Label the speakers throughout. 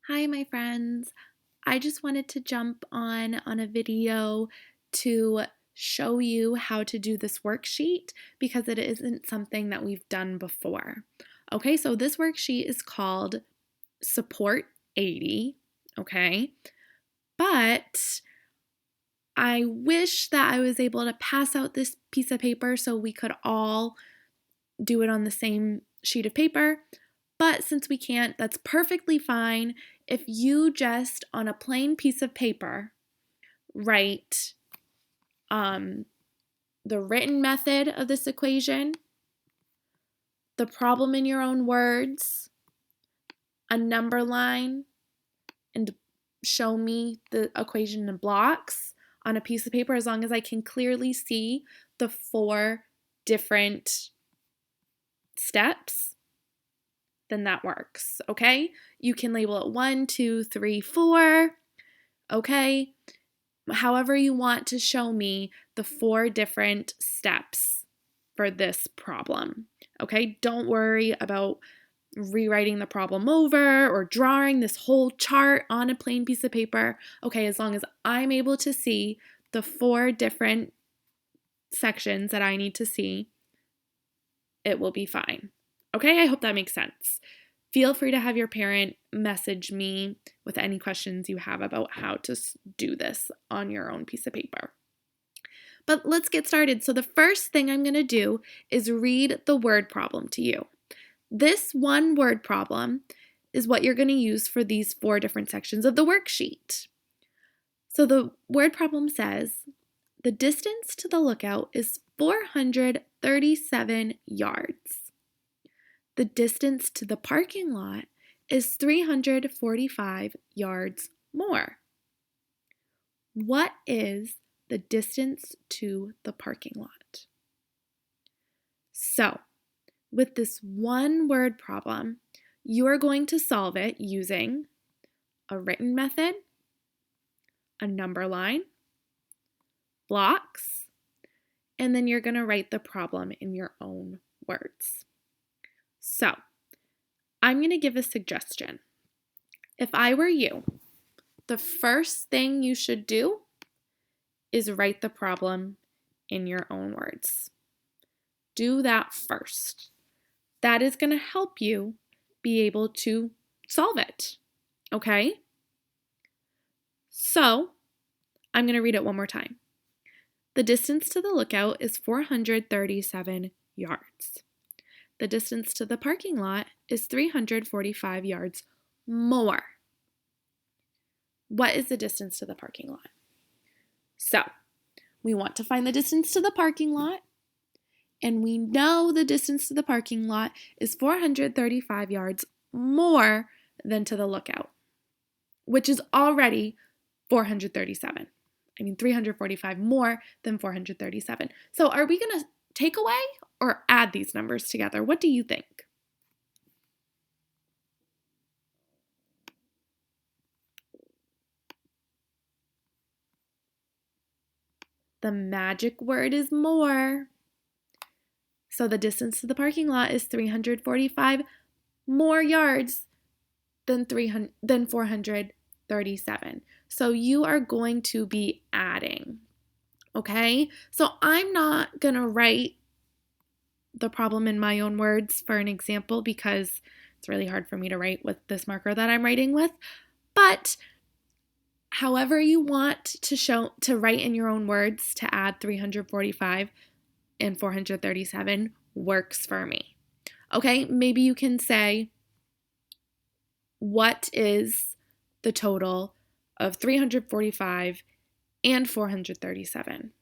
Speaker 1: Hi, my friends. I just wanted to jump on a video to show you how to do this worksheet because it isn't something that we've done before. Okay, so this worksheet is called Support 80, okay? But I wish that I was able to pass out this piece of paper so we could all do it on the same sheet of paper. But since we can't, that's perfectly fine. If you just, on a plain piece of paper, write the written method of this equation, the problem in your own words, a number line, and show me the equation in blocks on a piece of paper, as long as I can clearly see the four different steps, then that works, okay? You can label it 1, 2, 3, 4, okay? However you want to show me the four different steps for this problem, okay? Don't worry about rewriting the problem over or drawing this whole chart on a plain piece of paper, okay? As long as I'm able to see the four different sections that I need to see, it will be fine. Okay, I hope that makes sense. Feel free to have your parent message me with any questions you have about how to do this on your own piece of paper. But let's get started. So the first thing I'm going to do is read the word problem to you. This one word problem is what you're going to use for these four different sections of the worksheet. So the word problem says, the distance to the lookout is 437 yards. The distance to the parking lot is 345 yards more. What is the distance to the parking lot? So, with this one word problem, you are going to solve it using a written method, a number line, blocks, and then you're going to write the problem in your own words. So, I'm going to give a suggestion. If I were you, the first thing you should do is write the problem in your own words. Do that first. That is going to help you be able to solve it, okay? So, I'm going to read it one more time. The distance to the lookout is 437 yards. The distance to the parking lot is 345 yards more. What is the distance to the parking lot? So, we want to find the distance to the parking lot, and we know the distance to the parking lot is 435 yards more than to the lookout, which is already 345 more than 437. So are we going to take away or add these numbers together? What do you think? The magic word is more. So the distance to the parking lot is 345 more yards than 437. So you are going to be adding, okay? So I'm not going to write the problem in my own words for an example because it's really hard for me to write with this marker that I'm writing with. But however you want to write in your own words to add 345 and 437 works for me. Okay, maybe you can say, what is the total of 345 and 437?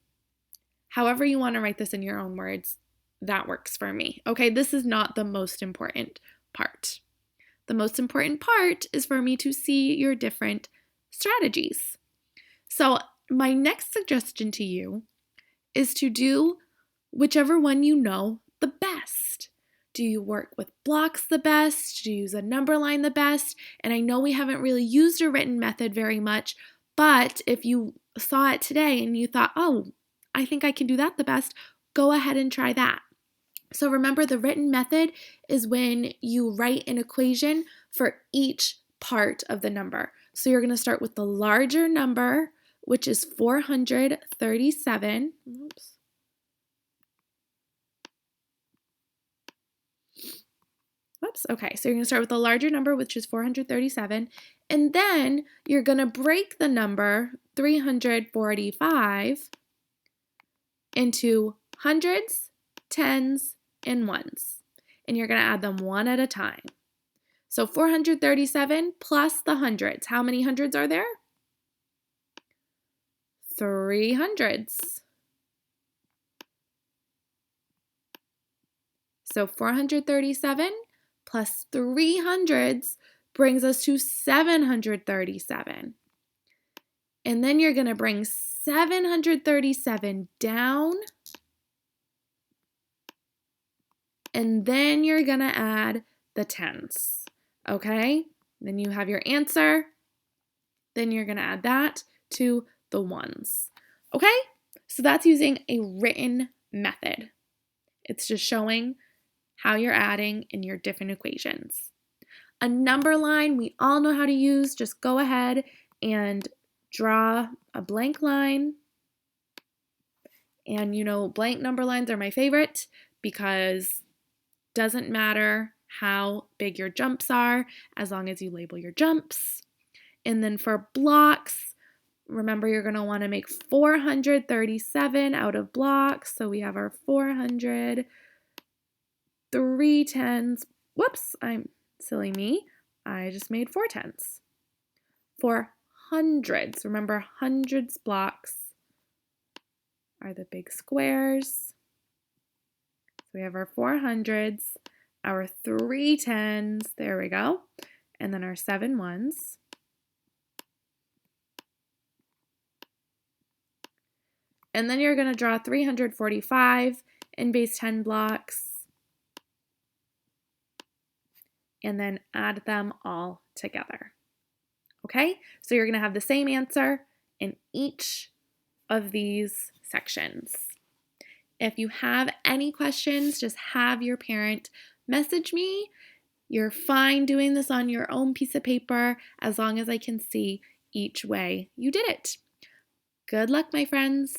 Speaker 1: However you want to write this in your own words, that works for me. Okay, this is not the most important part. The most important part is for me to see your different strategies. So my next suggestion to you is to do whichever one you know the best. Do you work with blocks the best? Do you use a number line the best? And I know we haven't really used a written method very much, but if you saw it today and you thought, oh, I think I can do that the best, go ahead and try that. So remember, the written method is when you write an equation for each part of the number. So you're going to start with the larger number, which is 437. Oops. Whoops. Okay, so you're going to start with the larger number, which is 437, and then you're going to break the number 345 into hundreds, tens, and ones. And you're going to add them one at a time. So 437 plus the hundreds. How many hundreds are there? 3 hundreds. So 437 plus 3 hundreds brings us to 737. And then you're going to bring 737 down. And then you're going to add the tens. Okay? Then you have your answer. Then you're going to add that to the ones. Okay? So that's using a written method. It's just showing how you're adding in your different equations. A number line we all know how to use. Just go ahead and draw a blank line. And you know, blank number lines are my favorite because it doesn't matter how big your jumps are as long as you label your jumps. And then for blocks, remember you're going to want to make 437 out of blocks. So we have our 400, 3 tens. Whoops, I'm silly me. I just made 4 tens. For hundreds, remember hundreds blocks are the big squares. So we have our 400s, our 3 tens, there we go, and then our 7 ones. And then you're going to draw 345 in base 10 blocks and then add them all together. Okay, so you're going to have the same answer in each of these sections. If you have any questions, just have your parent message me. You're fine doing this on your own piece of paper as long as I can see each way you did it. Good luck, my friends.